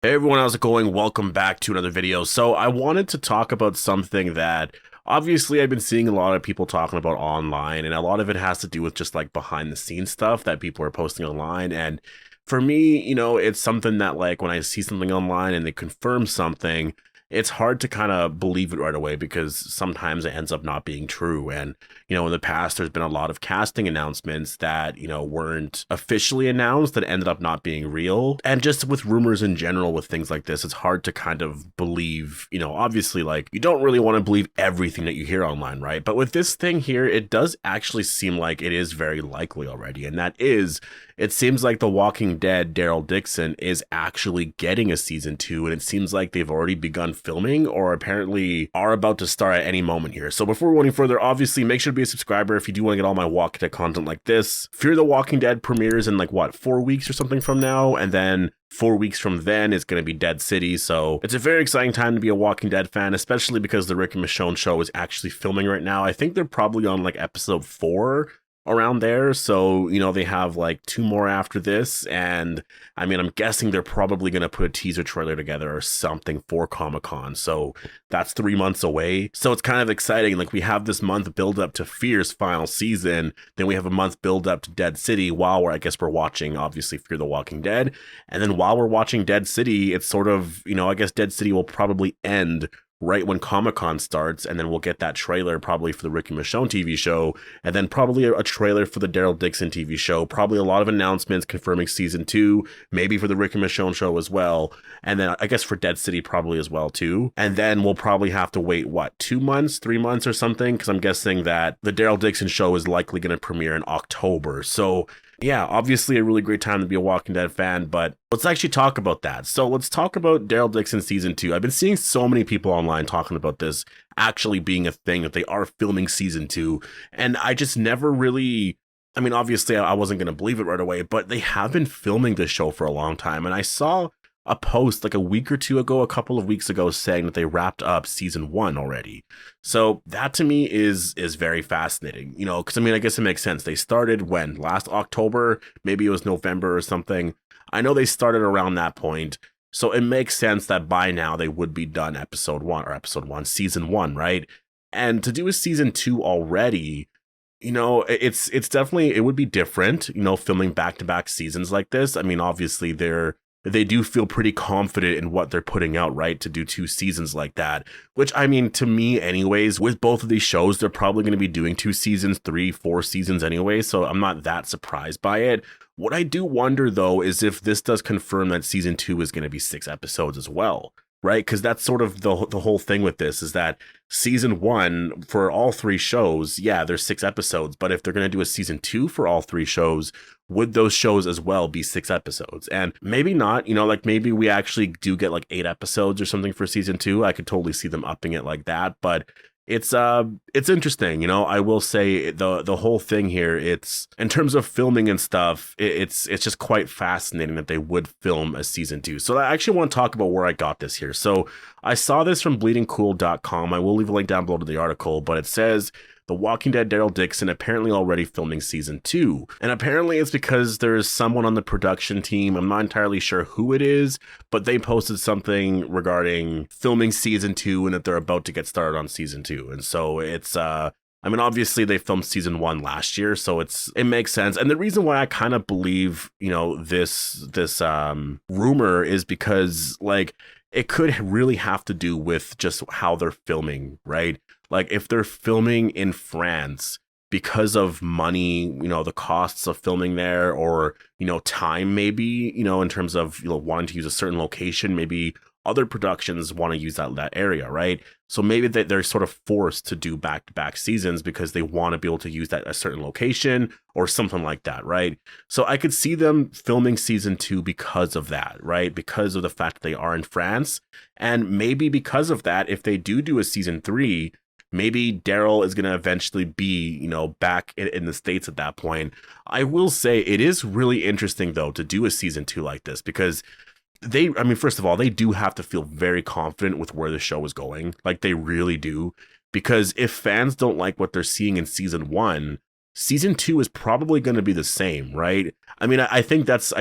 Hey everyone, how's it going? Welcome back to another video. So I wanted to talk about something that obviously I've been seeing a lot of people talking about online, and a lot of it has to do with just like behind the scenes stuff that people are posting online. And for me, it's something that like when I see something online and they confirm something, it's hard to kind of believe it right away because sometimes it ends up not being true. And, in the past, there's been a lot of casting announcements that, weren't officially announced that ended up not being real. And just with rumors in general, with things like this, it's hard to kind of believe, obviously, like you don't really want to believe everything that you hear online, right? But with this thing here, it does actually seem like it is very likely already. And that is, it seems like The Walking Dead, Daryl Dixon, is actually getting a season 2, and it seems like they've already begun filming or apparently are about to start at any moment here. So before we go any further, obviously make sure to be a subscriber if you do want to get all my Walking Dead content like this. Fear the Walking Dead premieres in 4 weeks or something from now, and then 4 weeks from then is going to be Dead City. So it's a very exciting time to be a Walking Dead fan, especially because the Rick and Michonne show is actually filming right now. I think they're probably on episode 4 around there. So, they have 2 more after this. And I mean, I'm guessing they're probably going to put a teaser trailer together or something for Comic-Con. So that's 3 months away. So it's kind of exciting. We have this month build up to Fear's final season. Then we have a month build up to Dead City while I guess we're watching, obviously, Fear the Walking Dead. And then while we're watching Dead City, it's sort of, I guess Dead City will probably end right when Comic-Con starts, and then we'll get that trailer probably for the Rick and Michonne TV show, and then probably a trailer for the Daryl Dixon TV show, probably a lot of announcements confirming season 2, maybe for the Rick and Michonne show as well, and then I guess for Dead City probably as well too, and then we'll probably have to wait, 2 months, 3 months or something, because I'm guessing that the Daryl Dixon show is likely going to premiere in October. So yeah, obviously a really great time to be a Walking Dead fan, but let's actually talk about that. So let's talk about Daryl Dixon season 2. I've been seeing so many people online talking about this actually being a thing, that they are filming season 2. And I just never really, I mean, obviously I wasn't going to believe it right away, but they have been filming this show for a long time. And I saw a post a week or two ago, a couple of weeks ago, saying that they wrapped up season 1 already. So that to me is very fascinating, because I guess it makes sense. They started when? Last October? Maybe it was November or something. I know they started around that point. So it makes sense that by now they would be done season 1, right? And to do a season 2 already, it's definitely, it would be different, filming back-to-back seasons like this. I mean, obviously they do feel pretty confident in what they're putting out, right? To do 2 seasons like that, which I mean, to me anyways, with both of these shows, they're probably going to be doing 2 seasons, 3, 4 seasons anyway. So I'm not that surprised by it. What I do wonder though, is if this does confirm that season 2 is going to be 6 episodes as well, right? Because that's sort of the whole thing with this, is that season 1 for all 3 shows, yeah, there's 6 episodes, but if they're going to do a season 2 for all 3 shows, would those shows as well be 6 episodes? And maybe not, maybe we actually do get 8 episodes or something for season 2. I could totally see them upping it like that, but it's interesting, I will say the whole thing here, it's in terms of filming and stuff, it's just quite fascinating that they would film a season 2. So I actually want to talk about where I got this here. So I saw this from bleedingcool.com. I will leave a link down below to the article, but it says The Walking Dead Daryl Dixon apparently already filming season 2. And apparently it's because there's someone on the production team, I'm not entirely sure who it is, but they posted something regarding filming season 2 and that they're about to get started on season 2. And so it's obviously they filmed season 1 last year, so it makes sense. And the reason why I kind of believe, this rumor is because it could really have to do with just how they're filming, right? If they're filming in France because of money, the costs of filming there, or, time maybe, in terms of, wanting to use a certain location, maybe other productions want to use that area, right? So maybe they're sort of forced to do back-to-back seasons because they want to be able to use that a certain location or something like that, right? So I could see them filming season 2 because of that, right? Because of the fact that they are in France. And maybe because of that, if they do a season 3, maybe Daryl is going to eventually be, back in the States at that point. I will say it is really interesting, though, to do a season 2 like this, because first of all, they do have to feel very confident with where the show is going. They really do. Because if fans don't like what they're seeing in season 1, season 2 is probably going to be the same, right? I think that's,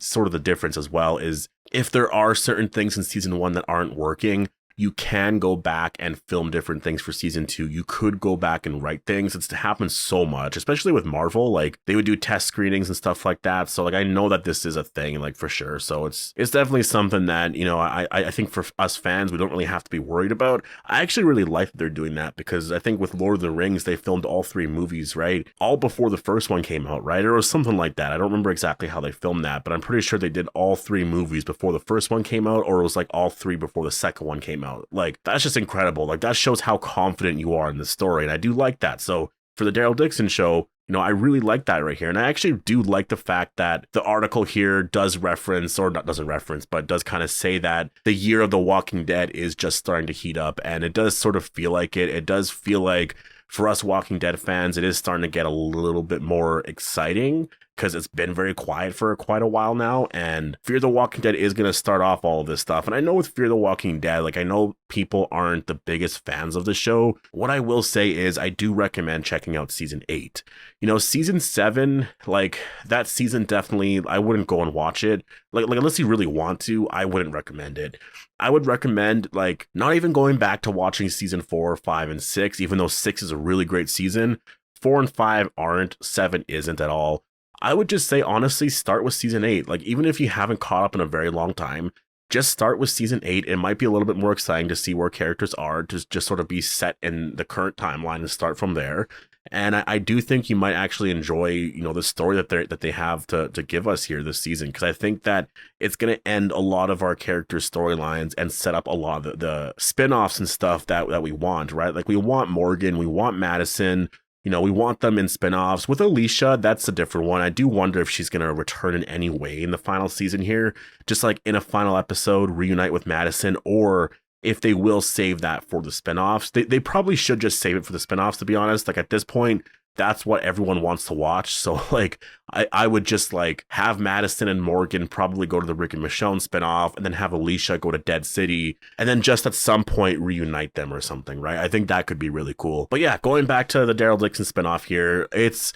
sort of the difference as well, is if there are certain things in season 1 that aren't working, you can go back and film different things for season 2. You could go back and write things. It's happens so much, especially with Marvel. Like, they would do test screenings and stuff like that. So like, I know that this is a thing, like, for sure. So it's definitely something that, you know, I think for us fans, we don't really have to be worried about. I actually really like that they're doing that, because I think with Lord of the Rings, they filmed all 3 movies, right? All before the first one came out, right? Or it was something like that. I don't remember exactly how they filmed that, but I'm pretty sure they did all 3 movies before the first one came out, or it was like all 3 before the second one came out. Like, that's just incredible. Like, that shows how confident you are in the story, and I do like that. So for the Daryl Dixon show, you know, I really like that right here. And I actually do like the fact that the article here does reference, or not doesn't reference, but does kind of say that the year of The Walking Dead is just starting to heat up. And it does sort of feel like it. It does feel like, for us Walking Dead fans, it is starting to get a little bit more exciting, because it's been very quiet for quite a while now, and Fear the Walking Dead is going to start off all of this stuff. And I know with Fear the Walking Dead, like, I know people aren't the biggest fans of the show. What I will say is I do recommend checking out season 8. You know, season 7, like, that season definitely, I wouldn't go and watch it. Like unless you really want to, I wouldn't recommend it. I would recommend, like, not even going back to watching season 4, 5, and 6, even though 6 is a really great season. 4 and 5 aren't, 7 isn't at all. I would just say, honestly, start with season 8. Like, even if you haven't caught up in a very long time, just start with season 8. It might be a little bit more exciting to see where characters are, to just sort of be set in the current timeline and start from there. And I do think you might actually enjoy, you know, the story that they have to give us here this season, because I think that it's going to end a lot of our characters' storylines and set up a lot of the spin-offs and stuff that we want, right? Like, we want Morgan, we want Madison. You know, we want them in spinoffs. With Alicia, that's a different one. I do wonder if she's going to return in any way in the final season here, just like in a final episode, reunite with Madison, or if they will save that for the spinoffs. They probably should just save it for the spinoffs, to be honest. Like, at this point, that's what everyone wants to watch. So, like, I would just, like, have Madison and Morgan probably go to the Rick and Michonne spinoff, and then have Alicia go to Dead City, and then just at some point reunite them or something, right? I think that could be really cool. But yeah, going back to the Daryl Dixon spinoff here, it's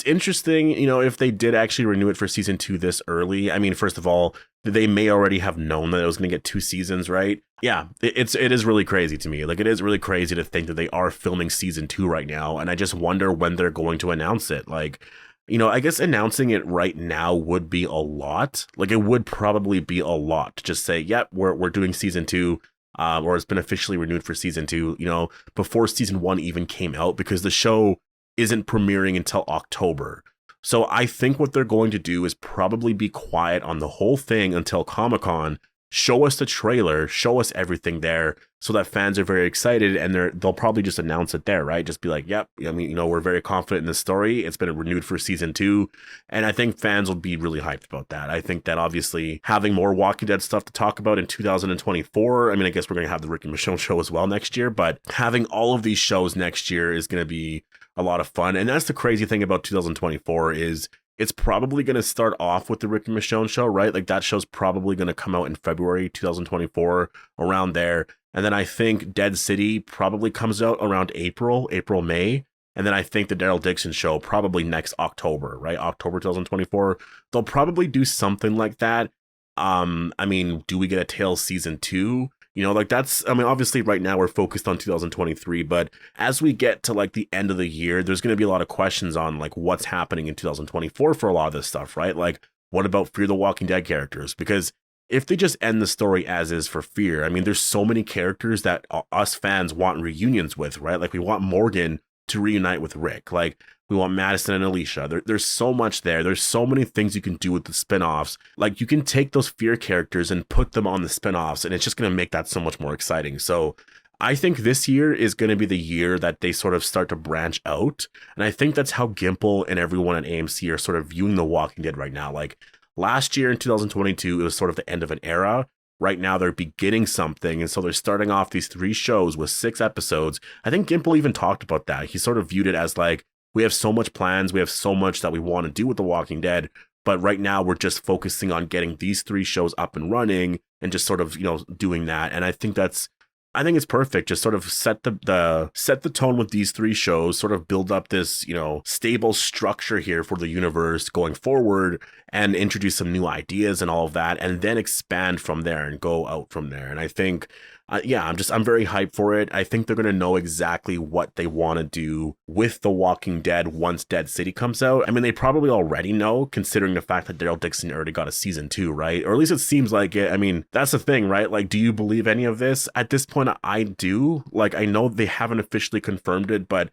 interesting, you know, if they did actually renew it for season 2 this early. I mean, first of all, they may already have known that it was going to get 2 seasons, right? Yeah, it is really crazy to me. Like, it is really crazy to think that they are filming season 2 right now, and I just wonder when they're going to announce it. Like, you know, I guess announcing it right now would be a lot. Like, it would probably be a lot to just say, yep, we're doing season 2. Or it's been officially renewed for season 2, you know, before season 1 even came out, because the show isn't premiering until October. So I think what they're going to do is probably be quiet on the whole thing until Comic-Con, show us the trailer, show us everything there, so that fans are very excited, and they'll probably just announce it there, right? Just be like, yep, I mean, you know, we're very confident in the story. It's been renewed for season 2. And I think fans will be really hyped about that. I think that obviously having more Walking Dead stuff to talk about in 2024, I mean, I guess we're going to have the Rick and Michonne show as well next year, but having all of these shows next year is going to be a lot of fun. And that's the crazy thing about 2024 is it's probably going to start off with the Rick and Michonne show, right? Like, that show's probably going to come out in February 2024, around there. And then I think Dead City probably comes out around April, May. And then I think the Daryl Dixon show probably next October, right? October 2024. They'll probably do something like that. I mean, do we get a Tales season 2? You know, like, that's, I mean, obviously right now we're focused on 2023, but as we get to, like, the end of the year, there's going to be a lot of questions on, like, what's happening in 2024 for a lot of this stuff, right? Like, what about Fear the Walking Dead characters? Because if they just end the story as is for Fear, I mean, there's so many characters that us fans want reunions with, right? Like, we want Morgan to reunite with Rick. Like, we want Madison and Alicia. There's so much there. There's so many things you can do with the spinoffs. Like, you can take those Fear characters and put them on the spinoffs, and it's just going to make that so much more exciting. So I think this year is going to be the year that they sort of start to branch out. And I think that's how Gimple and everyone at AMC are sort of viewing The Walking Dead right now. Like, last year in 2022, it was sort of the end of an era. Right now, they're beginning something, and so they're starting off these 3 shows with 6 episodes. I think Gimple even talked about that. He sort of viewed it as like, we have so much plans, we have so much that we want to do with The Walking Dead, but right now we're just focusing on getting these 3 shows up and running and just sort of, you know, doing that. And I think that's I think it's perfect. Just sort of set the tone with these three shows, sort of build up this, stable structure here for the universe going forward, and introduce some new ideas and all of that, and then expand from there and go out from there. And I think, I'm very hyped for it. I think they're going to know exactly what they want to do with The Walking Dead once Dead City comes out. I mean, they probably already know, considering the fact that Daryl Dixon already got a season 2, right? Or at least it seems like it. I mean, that's the thing, right? Like, do you believe any of this? At this point, I do. Like, I know they haven't officially confirmed it, but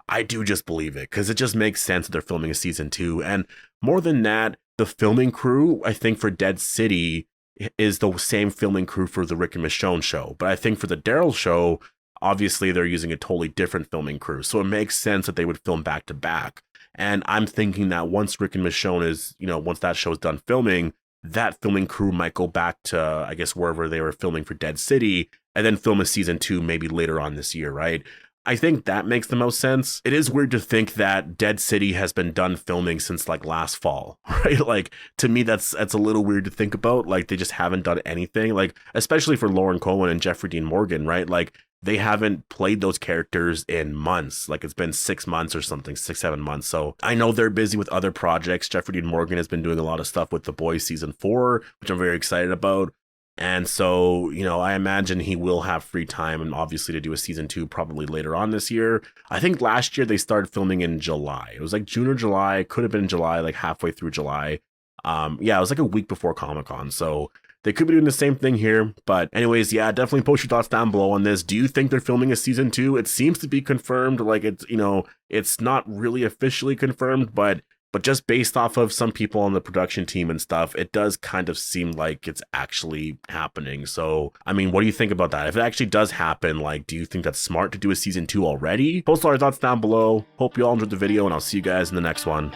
I do just believe it, because it just makes sense that they're filming a season 2. And more than that, the filming crew, I think, for Dead City is the same filming crew for the Rick and Michonne show. But I think for the Daryl show, obviously they're using a totally different filming crew. So it makes sense that they would film back to back. And I'm thinking that once Rick and Michonne is, once that show is done filming, that filming crew might go back to, I guess, wherever they were filming for Dead City, and then film a season 2 maybe later on this year, right? I think that makes the most sense. It is weird to think that Dead City has been done filming since like last fall, right? Like, to me, that's a little weird to think about. Like, they just haven't done anything, like, especially for Lauren Cohen and Jeffrey Dean Morgan, right? Like, they haven't played those characters in months. Like, it's been 6 months or something, 6-7 months. So I know they're busy with other projects. Jeffrey Dean Morgan has been doing a lot of stuff with The Boys season 4, which I'm very excited about. And so, I imagine he will have free time, and obviously to do a season 2 probably later on this year. I think last year they started filming in July. It was like June or July. Could have been July, like halfway through July. It was like a week before Comic-Con. So they could be doing the same thing here. But anyways, definitely post your thoughts down below on this. Do you think they're filming a season 2? It seems to be confirmed. Like, it's not really officially confirmed, but just based off of some people on the production team and stuff, it does kind of seem like it's actually happening. So, I mean, what do you think about that? If it actually does happen, like, do you think that's smart to do a season 2 already? Post all your thoughts down below. Hope you all enjoyed the video, and I'll see you guys in the next one.